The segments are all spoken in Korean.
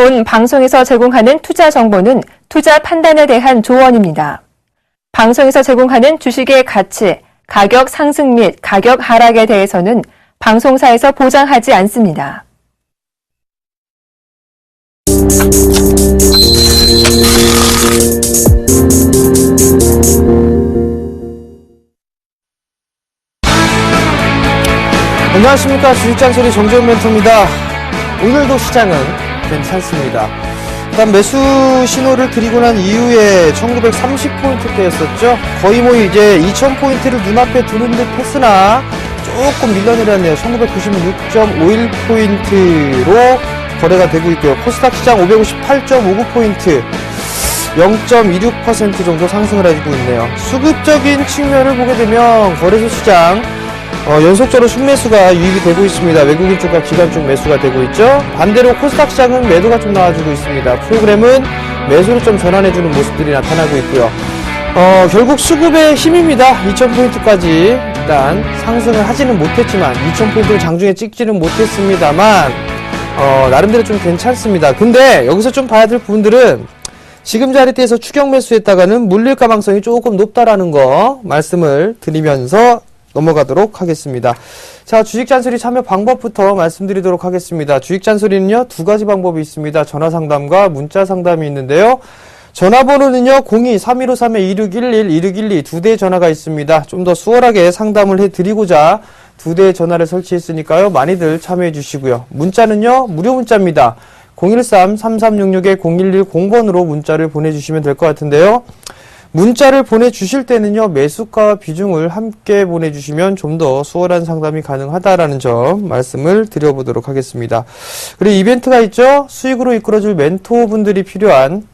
본 방송에서 제공하는 투자 정보는 투자 판단에 대한 조언입니다. 방송에서 제공하는 주식의 가치, 가격 상승 및 가격 하락에 대해서는 방송사에서 보장하지 않습니다. 안녕하십니까. 주식잔소리 정재훈 멘토입니다. 오늘도 시장은 괜찮습니다. 일단 매수 신호를 드리고 난 이후에 1930포인트대였었죠. 거의 이제 2000포인트를 눈앞에 두는 듯 했으나 조금 밀려내렸네요. 1996.51포인트로 거래가 되고 있고요. 코스닥 시장 558.59포인트 0.26% 정도 상승을 해주고 있네요. 수급적인 측면을 보게 되면 거래소 시장 연속적으로 순매수가 유입이 되고 있습니다. 외국인 쪽과 기관 쪽 매수가 되고 있죠. 반대로 코스닥 시장은 매도가 좀 나와주고 있습니다. 프로그램은 매수로 좀 전환해주는 모습들이 나타나고 있고요. 결국 수급의 힘입니다. 2000포인트까지 일단 상승을 하지는 못했지만 2000포인트를 장중에 찍지는 못했습니다만 나름대로 좀 괜찮습니다. 근데 여기서 좀 봐야 될 부분들은 지금 자리대에서 추격 매수했다가는 물릴 가망성이 조금 높다라는 거 말씀을 드리면서 넘어가도록 하겠습니다. 자, 주식잔소리 참여 방법부터 말씀드리도록 하겠습니다. 주식잔소리는요, 두 가지 방법이 있습니다. 전화상담과 문자상담이 있는데요. 전화번호는요, 02-3153-2611, 2612 두 대의 전화가 있습니다. 좀 더 수월하게 상담을 해드리고자 두 대의 전화를 설치했으니까요. 많이들 참여해 주시고요. 문자는요, 무료 문자입니다. 013-3366-0110번으로 문자를 보내주시면 될 것 같은데요. 문자를 보내주실 때는요, 매수가 비중을 함께 보내주시면 좀 더 수월한 상담이 가능하다라는 점 말씀을 드려보도록 하겠습니다. 그리고 이벤트가 있죠? 수익으로 이끌어줄 멘토분들이 필요한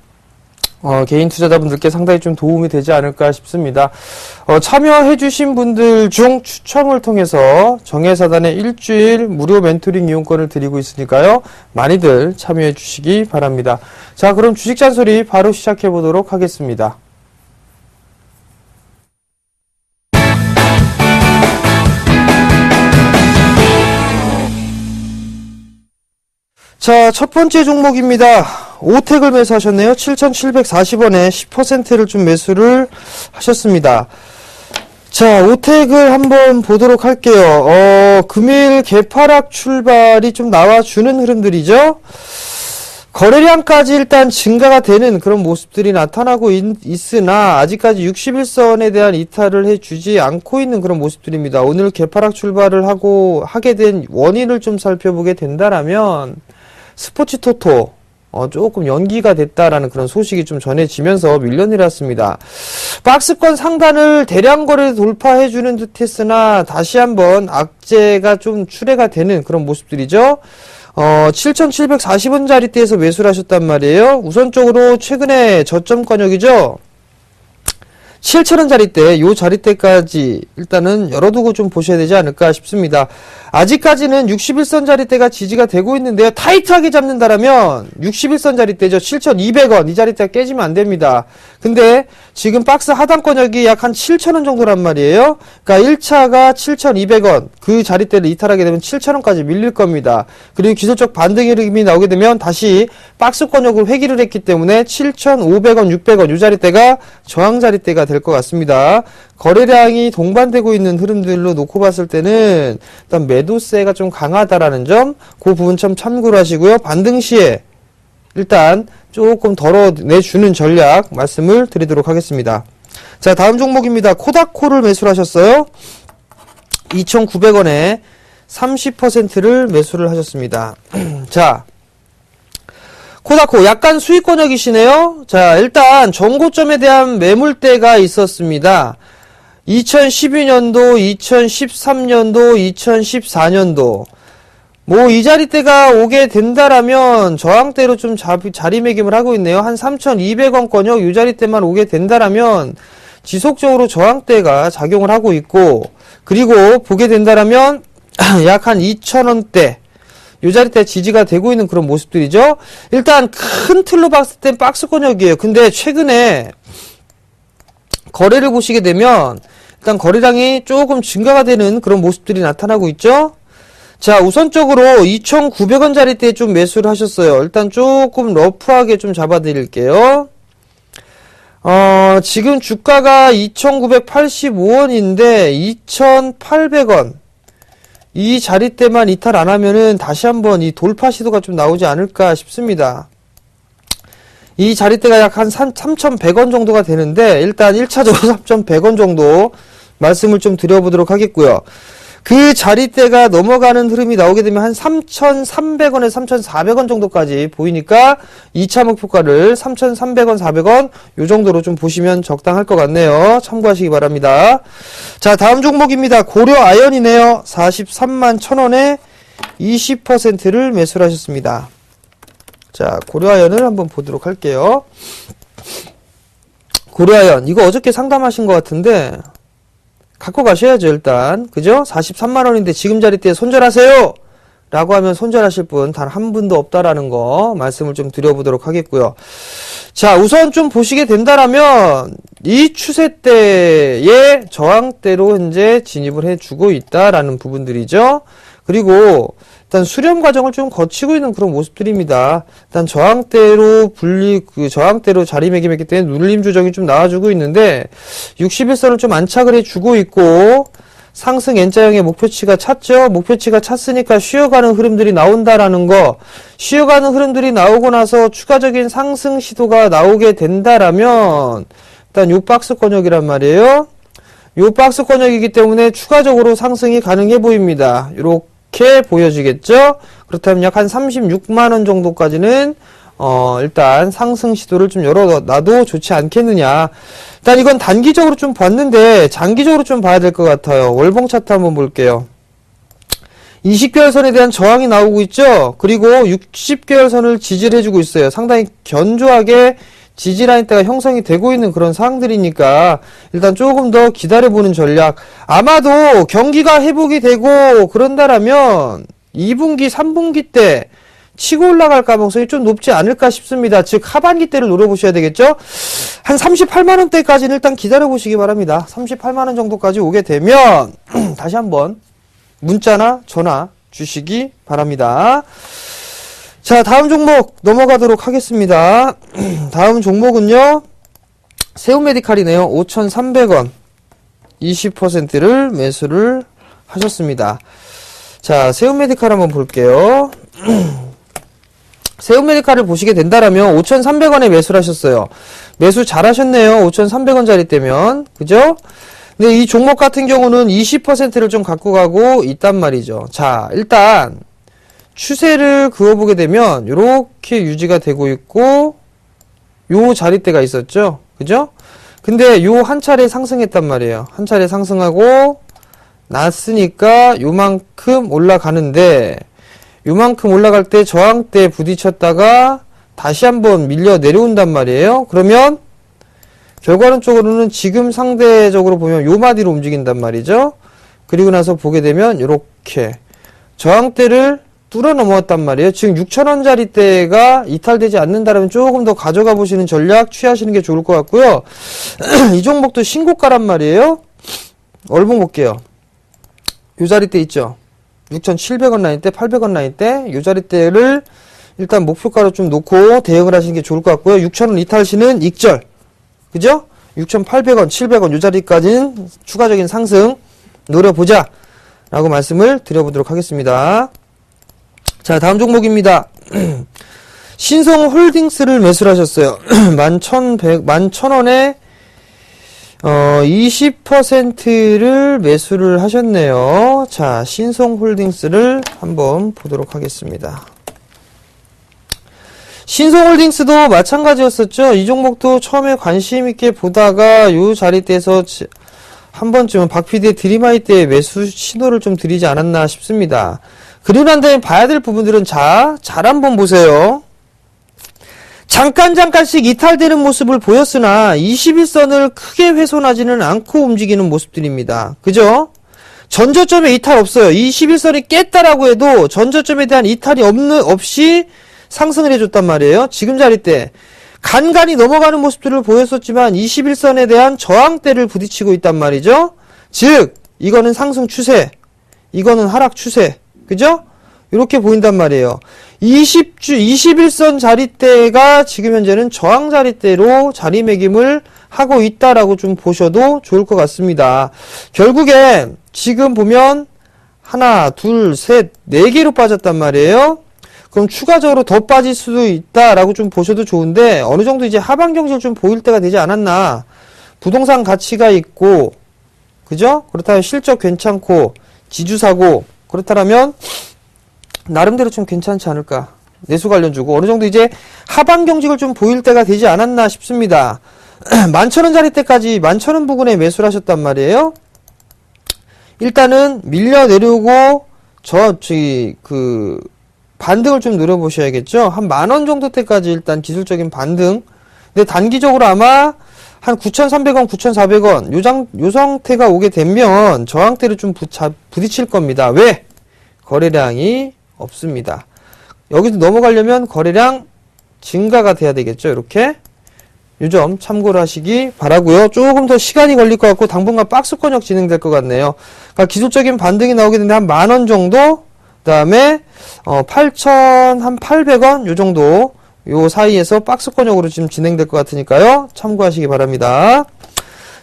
개인 투자자분들께 상당히 좀 도움이 되지 않을까 싶습니다. 참여해주신 분들 중 추첨을 통해서 정예사단의 일주일 무료 멘토링 이용권을 드리고 있으니까요. 많이들 참여해주시기 바랍니다. 자, 그럼 주식잔소리 바로 시작해보도록 하겠습니다. 자, 첫 번째 종목입니다. 오텍을 매수하셨네요. 7,740원에 10%를 좀 매수를 하셨습니다. 자, 오텍을 한번 보도록 할게요. 금일 개파락 출발이 좀 나와주는 흐름들이죠. 거래량까지 일단 증가가 되는 그런 모습들이 나타나고 있으나 아직까지 61선에 대한 이탈을 해주지 않고 있는 그런 모습들입니다. 오늘 개파락 출발을 하게 된 원인을 좀 살펴보게 된다라면 스포츠 토토 조금 연기가 됐다라는 그런 소식이 좀 전해지면서 밀려내렸습니다. 박스권 상단을 대량 거래 돌파해주는 듯 했으나 다시 한번 악재가 좀 출회가 되는 그런 모습들이죠. 7,740원 자리대에서 매수를 하셨단 말이에요. 우선적으로 최근에 저점 권역이죠. 7,000원 자리대, 요 자리대까지 일단은 열어두고 좀 보셔야 되지 않을까 싶습니다. 아직까지는 61선 자리대가 지지가 되고 있는데요. 타이트하게 잡는다라면 61선 자리대죠. 7,200원. 이 자리대가 깨지면 안 됩니다. 근데 지금 박스 하단 권역이 약 한 7,000원 정도란 말이에요. 그러니까 1차가 7,200원. 그 자리대를 이탈하게 되면 7,000원까지 밀릴 겁니다. 그리고 기술적 반등 흐름이 나오게 되면 다시 박스 권역을 회귀를 했기 때문에 7,500원, 600원 이 자리대가 저항 자리대가 될 것 같습니다. 거래량이 동반되고 있는 흐름들로 놓고 봤을 때는 일단 매도세가 좀 강하다라는 점, 그 부분 좀 참고를 하시고요. 반등 시에 일단 조금 덜어내주는 전략 말씀을 드리도록 하겠습니다. 자, 다음 종목입니다. 코다코를 매수를 하셨어요. 2,900원에 30%를 매수를 하셨습니다. 자, 코다코 약간 수익권역이시네요. 자, 일단 전고점에 대한 매물대가 있었습니다. 2012년도, 2013년도, 2014년도 이 자리대가 오게 된다라면 저항대로 좀 자리매김을 하고 있네요. 한 3,200원권역 이 자리대만 오게 된다라면 지속적으로 저항대가 작용을 하고 있고, 그리고 보게 된다라면 약 한 2,000원대 이 자리대 지지가 되고 있는 그런 모습들이죠. 일단 큰 틀로 봤을 땐 박스권역이에요. 근데 최근에 거래를 보시게 되면 일단 거래량이 조금 증가가 되는 그런 모습들이 나타나고 있죠. 자, 우선적으로 2,900원짜리대 좀 매수를 하셨어요. 일단 조금 러프하게 좀 잡아드릴게요. 지금 주가가 2,985원인데 2,800원. 이 자리대만 이탈 안 하면은 다시 한번 이 돌파 시도가 좀 나오지 않을까 싶습니다. 이 자리대가 약 한 3,100원 정도가 되는데 일단 1차적으로 3,100원 정도 말씀을 좀 드려보도록 하겠고요. 그 자리대가 넘어가는 흐름이 나오게 되면 한 3,300원에서 3,400원 정도까지 보이니까 2차 목표가를 3,300원, 400원 요 정도로 좀 보시면 적당할 것 같네요. 참고하시기 바랍니다. 자, 다음 종목입니다. 고려 아연이네요. 43만 1,000원에 20%를 매수를 하셨습니다. 자, 고려 아연을 한번 보도록 할게요. 고려 아연 이거 어저께 상담하신 것 같은데 갖고 가셔야죠, 일단. 그죠? 43만원인데 지금 자리대에 손절하세요! 라고 하면 손절하실 분 단 한 분도 없다라는 거 말씀을 좀 드려보도록 하겠고요. 자, 우선 좀 보시게 된다라면 이 추세대의 저항대로 현재 진입을 해주고 있다라는 부분들이죠. 그리고 일단 수렴 과정을 좀 거치고 있는 그런 모습들입니다. 일단 저항대로 저항대로 자리매김했기 때문에 눌림 조정이 좀 나와주고 있는데 61선을 좀 안착을 해주고 있고 상승 N자형의 목표치가 찼죠. 목표치가 찼으니까 쉬어가는 흐름들이 나온다라는 거. 쉬어가는 흐름들이 나오고 나서 추가적인 상승 시도가 나오게 된다라면 일단 요 박스권역이란 말이에요. 요 박스권역이기 때문에 추가적으로 상승이 가능해 보입니다. 요렇게 보여지겠죠? 그렇다면 약 한 36만원 정도까지는 일단 상승 시도를 좀 열어놔도 좋지 않겠느냐. 일단 이건 단기적으로 좀 봤는데 장기적으로 좀 봐야 될 것 같아요. 월봉 차트 한번 볼게요. 20개월선에 대한 저항이 나오고 있죠? 그리고 60개월선을 지지를 해주고 있어요. 상당히 견조하게 지지라인대가 형성이 되고 있는 그런 상황들이니까 일단 조금 더 기다려보는 전략. 아마도 경기가 회복이 되고 그런다라면 2분기, 3분기 때 치고 올라갈 가능성이 좀 높지 않을까 싶습니다. 즉 하반기 때를 노려보셔야 되겠죠. 한 38만원대까지는 일단 기다려보시기 바랍니다. 38만원 정도까지 오게 되면 다시 한번 문자나 전화 주시기 바랍니다. 자, 다음 종목 넘어가도록 하겠습니다. 다음 종목은요, 세운메디칼이네요. 5,300원 20%를 매수를 하셨습니다. 자, 세운메디칼 한번 볼게요. 세운메디칼을 보시게 된다라면 5,300원에 매수를 하셨어요. 매수 잘하셨네요. 5,300원짜리 때면. 그죠? 근데 이 종목 같은 경우는 20%를 좀 갖고 가고 있단 말이죠. 자, 일단 추세를 그어보게 되면 이렇게 유지가 되고 있고 요 자리대가 있었죠. 그죠? 근데 요 한 차례 상승했단 말이에요. 한 차례 상승하고 났으니까 요만큼 올라가는데 요만큼 올라갈 때 저항대에 부딪혔다가 다시 한번 밀려 내려온단 말이에요. 그러면 결과론적으로는 지금 상대적으로 보면 요 마디로 움직인단 말이죠. 그리고 나서 보게 되면 요렇게 저항대를 뚫어 넘어왔단 말이에요. 지금 6,000원짜리대가 이탈되지 않는다면 조금 더 가져가 보시는 전략 취하시는 게 좋을 것 같고요. 이 종목도 신고가란 말이에요. 월봉 볼게요. 요 자리대 있죠. 6,700원 라인대, 800원 라인대, 요 자리대를 일단 목표가로 좀 놓고 대응을 하시는 게 좋을 것 같고요. 6,000원 이탈 시는 익절. 그죠? 6,800원, 700원 요 자리까지는 추가적인 상승 노려보자 라고 말씀을 드려보도록 하겠습니다. 자, 다음 종목입니다. 신성홀딩스를 매수를 하셨어요. 11,100원에 20%를 매수를 하셨네요. 자, 신성홀딩스를 한번 보도록 하겠습니다. 신성홀딩스도 마찬가지였었죠. 이 종목도 처음에 관심 있게 보다가 요 자리대에서 한 번쯤은 박PD의 드림하이 때 매수 신호를 좀 드리지 않았나 싶습니다. 그리고 난 다음에 봐야 될 부분들은 잘 한번 보세요. 잠깐씩 이탈되는 모습을 보였으나 21선을 크게 훼손하지는 않고 움직이는 모습들입니다. 그죠? 전저점에 이탈 없어요. 21선이 깼다라고 해도 전저점에 대한 이탈이 없이 상승을 해줬단 말이에요. 지금 자리대 간간히 넘어가는 모습들을 보였었지만 21선에 대한 저항대를 부딪히고 있단 말이죠. 즉 이거는 상승 추세, 이거는 하락 추세 그죠? 이렇게 보인단 말이에요. 21선 자리대가 지금 현재는 저항 자리대로 자리매김을 하고 있다라고 좀 보셔도 좋을 것 같습니다. 결국엔 지금 보면 하나, 둘, 셋, 네 개로 빠졌단 말이에요. 그럼 추가적으로 더 빠질 수도 있다라고 좀 보셔도 좋은데 어느 정도 이제 하방 경질 좀 보일 때가 되지 않았나. 부동산 가치가 있고, 그죠? 그렇다면 실적 괜찮고, 지주사고, 그렇다면 나름대로 좀 괜찮지 않을까. 내수 관련주고 어느 정도 이제 하방 경직을 좀 보일 때가 되지 않았나 싶습니다. 11,000원 자리 때까지 11,000원 부근에 매수를 하셨단 말이에요. 일단은 밀려 내려오고 반등을 좀 노려보셔야겠죠. 한 10,000원 정도 때까지 일단 기술적인 반등. 근데 단기적으로 아마 한 9,300원, 9,400원 요 상태가 오게 되면 저항대를 좀 부딪힐 겁니다. 왜? 거래량이 없습니다. 여기서 넘어가려면 거래량 증가가 돼야 되겠죠. 이렇게 이 점 참고를 하시기 바라고요. 조금 더 시간이 걸릴 것 같고 당분간 박스권역 진행될 것 같네요. 그러니까 기술적인 반등이 나오게 되는데 한 10,000원 정도, 그 다음에 8,800원 요 정도 요 사이에서 박스권역으로 지금 진행될 것 같으니까요. 참고하시기 바랍니다.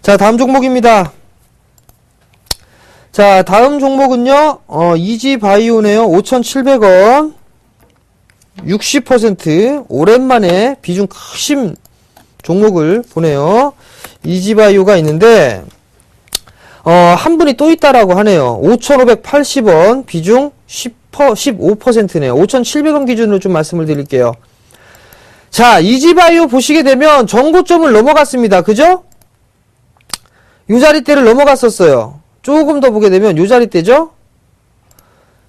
자, 다음 종목입니다. 자, 다음 종목은요, 이지바이오네요. 5,700원. 60% 오랜만에 비중 크신 종목을 보네요. 이지바이오가 있는데, 한 분이 또 있다라고 하네요. 5,580원, 비중 15%네요. 5,700원 기준으로 좀 말씀을 드릴게요. 자, 이지바이오 보시게 되면 전고점을 넘어갔습니다. 그죠? 요 자리대를 넘어갔었어요. 조금 더 보게 되면 요 자리대죠?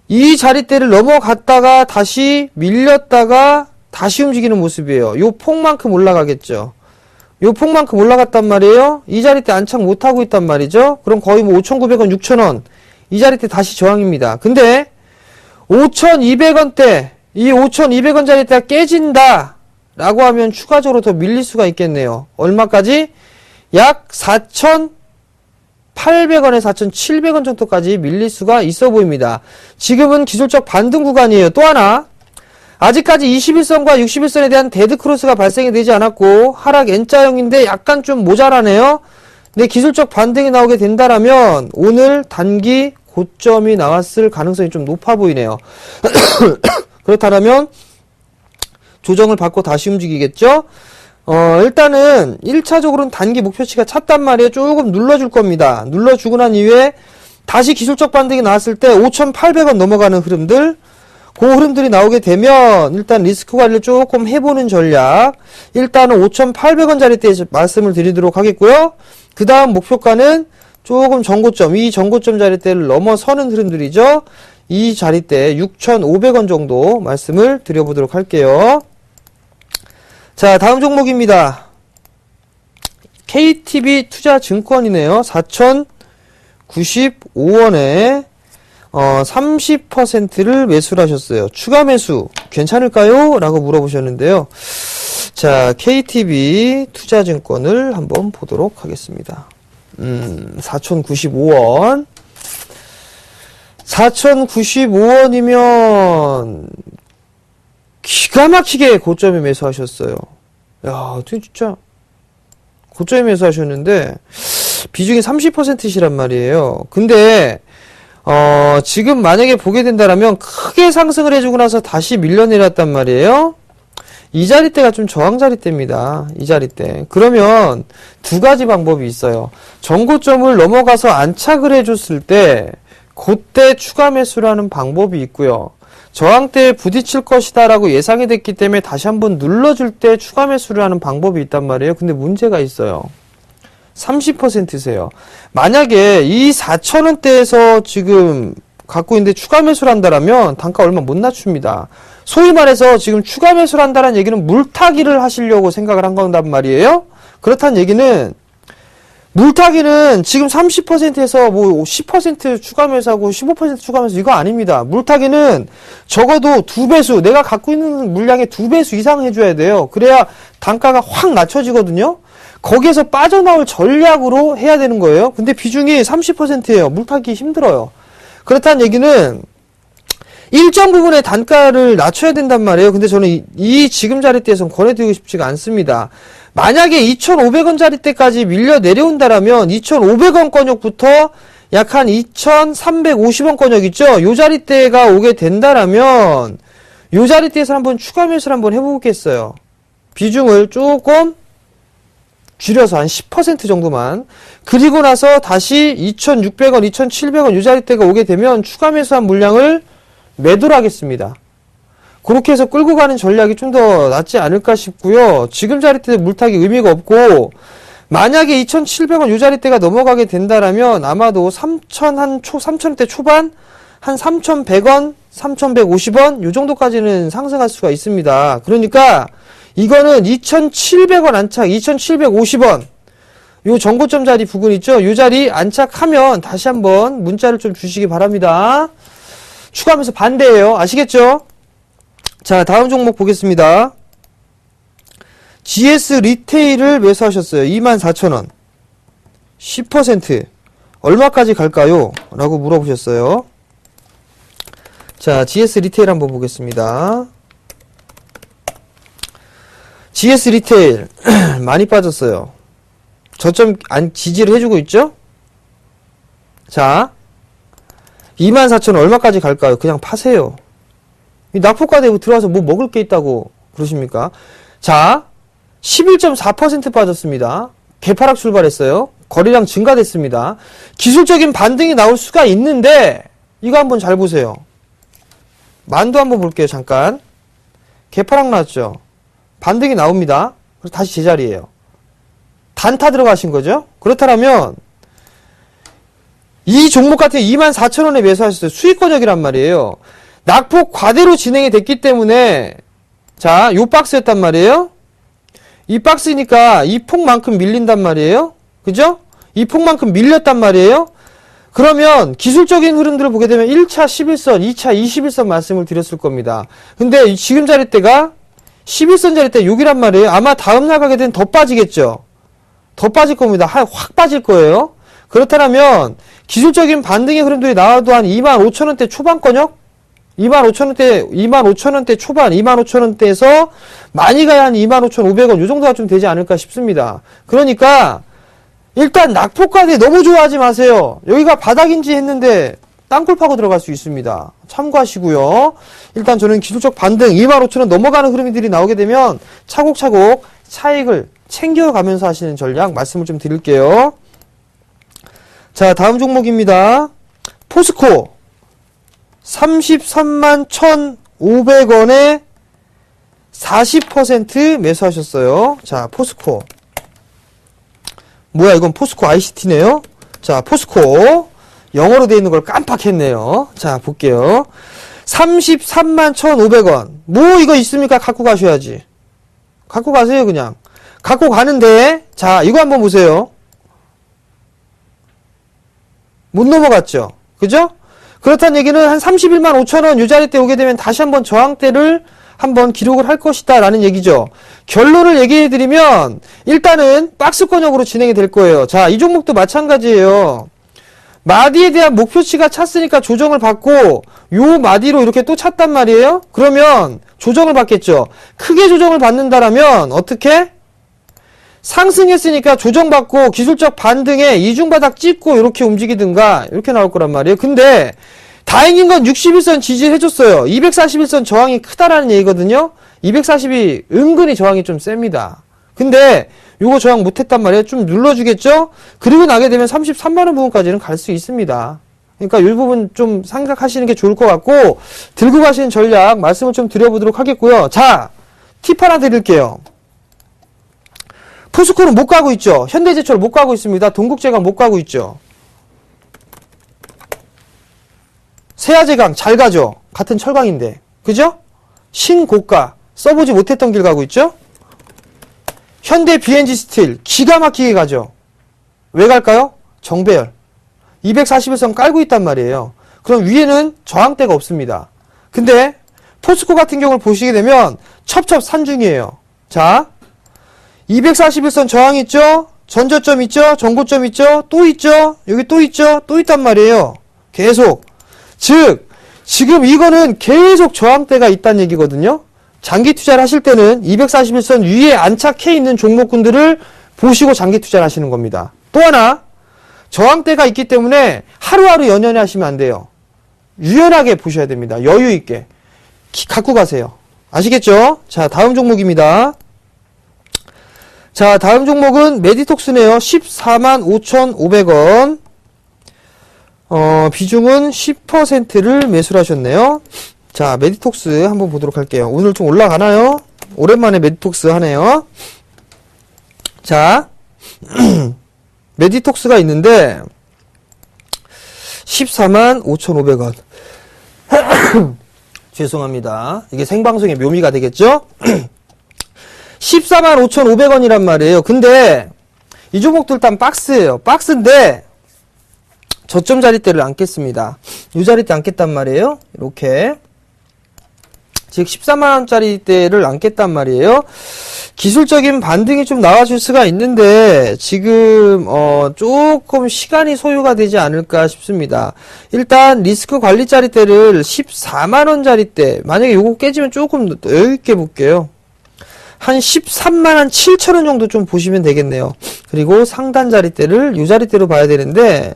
이 자리대를 넘어갔다가 다시 밀렸다가 다시 움직이는 모습이에요. 요 폭만큼 올라가겠죠. 요 폭만큼 올라갔단 말이에요. 이 자리대 안착 못하고 있단 말이죠. 그럼 거의 뭐 5,900원, 6,000원 이 자리대 다시 저항입니다. 근데 5,200원대 이 5,200원 자리대가 깨진다 라고 하면 추가적으로 더 밀릴 수가 있겠네요. 얼마까지? 약 4,800원에 4,700원 정도까지 밀릴 수가 있어 보입니다. 지금은 기술적 반등 구간이에요. 또 하나, 아직까지 21선과 61선에 대한 데드크로스가 발생이 되지 않았고 하락 N자형인데 약간 좀 모자라네요. 근데 기술적 반등이 나오게 된다라면 오늘 단기 고점이 나왔을 가능성이 좀 높아 보이네요. 그렇다면 조정을 받고 다시 움직이겠죠? 일단은 1차적으로는 단기 목표치가 찼단 말이에요. 조금 눌러줄 겁니다. 눌러주고 난 이후에 다시 기술적 반등이 나왔을 때 5,800원 넘어가는 흐름들, 그 흐름들이 나오게 되면 일단 리스크 관리를 조금 해보는 전략, 일단은 5,800원 자리대에 말씀을 드리도록 하겠고요. 그 다음 목표가는 조금 전고점, 이 전고점 자리대를 넘어서는 흐름들이죠. 이 자리대 6,500원 정도 말씀을 드려보도록 할게요. 자, 다음 종목입니다. KTB 투자증권이네요. 4,095원에 30%를 매수를 하셨어요. 추가 매수 괜찮을까요? 라고 물어보셨는데요. 자, KTB 투자증권을 한번 보도록 하겠습니다. 4,095원. 4,095원이면 기가 막히게 고점에 매수하셨어요. 야, 진짜 고점에 매수하셨는데 비중이 30%시란 말이에요. 근데 지금 만약에 보게 된다라면 크게 상승을 해주고 나서 다시 밀려내렸단 말이에요. 이 자리대가 좀 저항 자리대입니다. 이 자리대. 그러면 두 가지 방법이 있어요. 전고점을 넘어가서 안착을 해줬을 때 그때 추가 매수를 하는 방법이 있고요. 저항대에 부딪힐 것이다 라고 예상이 됐기 때문에 다시 한번 눌러줄 때 추가 매수를 하는 방법이 있단 말이에요. 근데 문제가 있어요. 30%세요. 만약에 이 4,000원대에서 지금 갖고 있는데 추가 매수를 한다라면 단가 얼마 못 낮춥니다. 소위 말해서 지금 추가 매수를 한다는 얘기는 물타기를 하시려고 생각을 한 건단 말이에요. 그렇다는 얘기는 물타기는 지금 30%에서 뭐 10% 추가 매수하고 15% 추가 매수 이거 아닙니다. 물타기는 적어도 2배수, 내가 갖고 있는 물량의 2배수 이상 해줘야 돼요. 그래야 단가가 확 낮춰지거든요. 거기에서 빠져나올 전략으로 해야 되는 거예요. 근데 비중이 30%예요. 물타기 힘들어요. 그렇다는 얘기는 일정 부분의 단가를 낮춰야 된단 말이에요. 근데 저는 이 지금 자리대에선 권해드리고 싶지가 않습니다. 만약에 2,500원 자리대까지 밀려 내려온다라면 2,500원 권역부터 약 한 2,350원 권역 있죠? 요 자리대가 오게 된다라면 요 자리대에서 한번 추가 매수를 한번 해보겠어요. 비중을 조금 줄여서 한 10% 정도만. 그리고 나서 다시 2,600원, 2,700원 요 자리대가 오게 되면 추가 매수한 물량을 매도를 하겠습니다. 그렇게 해서 끌고 가는 전략이 좀 더 낫지 않을까 싶고요. 지금 자리대 물타기 의미가 없고, 만약에 2,700원 요 자리대가 넘어가게 된다라면 아마도 3,000원대 초반, 한 3,100원, 3,150원 요 정도까지는 상승할 수가 있습니다. 그러니까 이거는 2,700원 안착, 2,750원 요 정고점 자리 부근 있죠? 요 자리 안착하면 다시 한번 문자를 좀 주시기 바랍니다. 추가하면서 반대예요. 아시겠죠? 자, 다음 종목 보겠습니다. GS 리테일을 매수하셨어요. 24,000원. 10% 얼마까지 갈까요? 라고 물어보셨어요. 자, GS 리테일 한번 보겠습니다. GS 리테일 많이 빠졌어요. 저점 지지를 해주고 있죠? 자, 24,000원 얼마까지 갈까요? 그냥 파세요. 이 낙폭과대 들어와서 뭐 먹을 게 있다고 그러십니까? 자, 11.4% 빠졌습니다. 개파락 출발했어요. 거래량 증가됐습니다. 기술적인 반등이 나올 수가 있는데 이거 한번 잘 보세요. 만두 한번 볼게요. 잠깐. 개파락 나왔죠? 반등이 나옵니다. 그래서 다시 제자리예요. 단타 들어가신 거죠? 그렇다면 이 종목 같은 24,000원에 매수하셨어요. 수익권역이란 말이에요. 낙폭 과대로 진행이 됐기 때문에 자, 요 박스였단 말이에요. 이 박스니까 이 폭만큼 밀린단 말이에요. 그죠? 이 폭만큼 밀렸단 말이에요. 그러면 기술적인 흐름들을 보게 되면 1차 11선, 2차 21선 말씀을 드렸을 겁니다. 근데 지금 자리대가 11선 자리대 여기란 말이에요. 아마 다음 날 가게 되면 더 빠지겠죠. 더 빠질 겁니다. 확 빠질 거예요. 그렇다면 기술적인 반등의 흐름들이 나와도 한 25,000원대 초반권역? 25,000원대 초반, 25,000원대에서 많이 가야 한 25,500원 요 정도가 좀 되지 않을까 싶습니다. 그러니까 일단 낙폭과대 너무 좋아하지 마세요. 여기가 바닥인지 했는데 땅굴 파고 들어갈 수 있습니다. 참고하시고요. 일단 저는 기술적 반등 25,000원 넘어가는 흐름들이 나오게 되면 차곡차곡 차익을 챙겨가면서 하시는 전략 말씀을 좀 드릴게요. 자, 다음 종목입니다. 포스코 33만 1,500원에 40% 매수하셨어요. 자, 포스코. 뭐야, 이건 포스코 ICT네요. 자, 포스코. 영어로 되어 있는 걸 깜빡했네요. 자, 볼게요. 33만 1,500원. 뭐 이거 있습니까? 갖고 가셔야지. 갖고 가세요, 그냥. 갖고 가는데, 자, 이거 한번 보세요. 못 넘어갔죠? 그죠? 그렇다는 얘기는 한 31만 5천원 요 자리대 오게 되면 다시 한번 저항대를 한번 기록을 할 것이다 라는 얘기죠. 결론을 얘기해드리면 일단은 박스권역으로 진행이 될 거예요. 자, 이 종목도 마찬가지예요. 마디에 대한 목표치가 찼으니까 조정을 받고 요 마디로 이렇게 또 찼단 말이에요. 그러면 조정을 받겠죠. 크게 조정을 받는다라면 어떻게? 상승했으니까 조정받고 기술적 반등에 이중바닥 찍고 이렇게 움직이든가 이렇게 나올 거란 말이에요. 근데 다행인 건 61선 지지해줬어요. 241선 저항이 크다라는 얘기거든요. 240이 은근히 저항이 좀 셉니다. 근데 요거 저항 못했단 말이에요. 좀 눌러주겠죠? 그리고 나게 되면 33만원 부분까지는 갈 수 있습니다. 그러니까 이 부분 좀 생각하시는 게 좋을 것 같고 들고 가시는 전략 말씀을 좀 드려보도록 하겠고요. 자, 팁 하나 드릴게요. 포스코는 못 가고 있죠. 현대제철 못 가고 있습니다. 동국제강 못 가고 있죠. 세아제강 잘 가죠. 같은 철강인데. 그죠? 신고가 써보지 못했던 길 가고 있죠. 현대 BNG 스틸 기가 막히게 가죠. 왜 갈까요? 정배열 241선 깔고 있단 말이에요. 그럼 위에는 저항대가 없습니다. 근데 포스코 같은 경우를 보시게 되면 첩첩산중이에요. 자, 241선 저항 있죠? 전저점 있죠? 전고점 있죠? 또 있죠? 여기 또 있죠? 또 있단 말이에요. 계속. 즉 지금 이거는 계속 저항대가 있다는 얘기거든요. 장기 투자를 하실 때는 241선 위에 안착해 있는 종목군들을 보시고 장기 투자를 하시는 겁니다. 또 하나, 저항대가 있기 때문에 하루하루 연연해 하시면 안 돼요. 유연하게 보셔야 됩니다. 여유 있게. 갖고 가세요. 아시겠죠? 자, 다음 종목입니다. 자, 다음 종목은 메디톡스네요. 145,500원. 비중은 10%를 매수를 하셨네요. 자, 메디톡스 한번 보도록 할게요. 오늘 좀 올라가나요? 오랜만에 메디톡스 하네요. 자, 메디톡스가 있는데 145,500원. 죄송합니다. 이게 생방송의 묘미가 되겠죠? 145,500원이란 말이에요. 근데 이 종목들 일단 박스예요. 박스인데 저점 자리대를 안겠습니다. 이 자리대 안겠단 말이에요. 이렇게. 즉 14만원짜리대를 안겠단 말이에요. 기술적인 반등이 좀 나와줄 수가 있는데 지금 조금 시간이 소요가 되지 않을까 싶습니다. 일단 리스크 관리짜리대를 14만원짜리대, 만약에 요거 깨지면 조금 여유있게 볼게요. 한 13만 7천원 정도 좀 보시면 되겠네요. 그리고 상단 자리대를 요 자리대로 봐야 되는데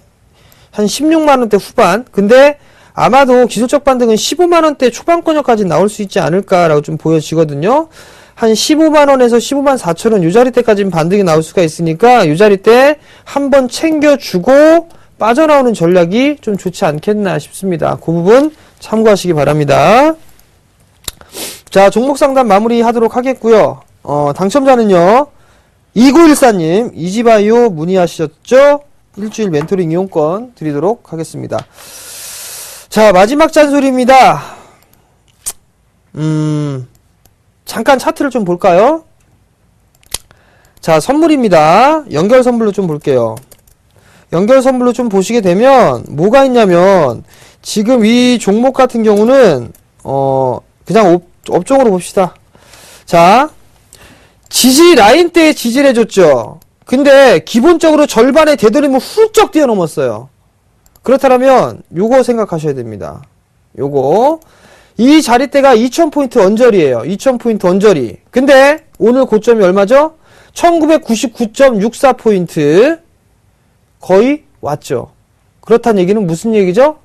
한 16만원대 후반. 근데 아마도 기술적 반등은 15만원대 초반권역까지 나올 수 있지 않을까라고 좀 보여지거든요. 한 15만원에서 15만 4천원 요 자리대까지는 반등이 나올 수가 있으니까 요 자리대 한번 챙겨주고 빠져나오는 전략이 좀 좋지 않겠나 싶습니다. 그 부분 참고하시기 바랍니다. 자, 종목 상담 마무리 하도록 하겠고요. 당첨자는요, 2914님, 이지바이오 문의하셨죠? 일주일 멘토링 이용권 드리도록 하겠습니다. 자, 마지막 잔소리입니다. 잠깐 차트를 좀 볼까요? 자, 선물입니다. 연결 선물로 좀 볼게요. 연결 선물로 좀 보시게 되면 뭐가 있냐면 지금 이 종목 같은 경우는 그냥 업종으로 봅시다. 자, 지지 라인대에 지지를 해줬죠. 근데 기본적으로 절반의 되돌림을 훌쩍 뛰어넘었어요. 그렇다면 요거 생각하셔야 됩니다. 요거 이 자리대가 2000포인트 언저리예요. 2000포인트 언저리. 근데 오늘 고점이 얼마죠? 1999.64포인트 거의 왔죠. 그렇다는 얘기는 무슨 얘기죠?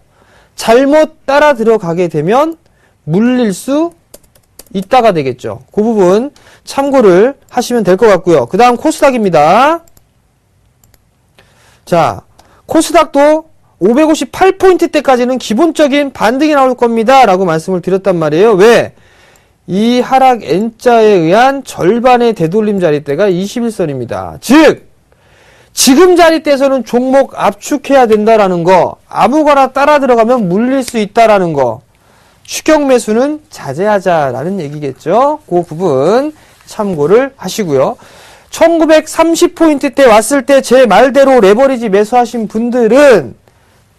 잘못 따라 들어가게 되면 물릴 수 있다가 되겠죠. 그 부분 참고를 하시면 될 것 같고요. 그 다음 코스닥입니다. 자, 코스닥도 558포인트대까지는 기본적인 반등이 나올 겁니다. 라고 말씀을 드렸단 말이에요. 왜? 이 하락 N자에 의한 절반의 되돌림 자리대가 21선입니다. 즉, 지금 자리대에서는 종목 압축해야 된다라는 거, 아무거나 따라 들어가면 물릴 수 있다라는 거, 추격 매수는 자제하자라는 얘기겠죠. 그 부분 참고를 하시고요. 1930포인트대 왔을 때 제 말대로 레버리지 매수하신 분들은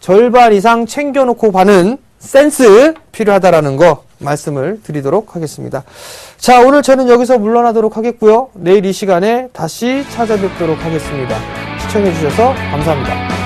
절반 이상 챙겨놓고 가는 센스 필요하다라는 거 말씀을 드리도록 하겠습니다. 자, 오늘 저는 여기서 물러나도록 하겠고요. 내일 이 시간에 다시 찾아뵙도록 하겠습니다. 시청해주셔서 감사합니다.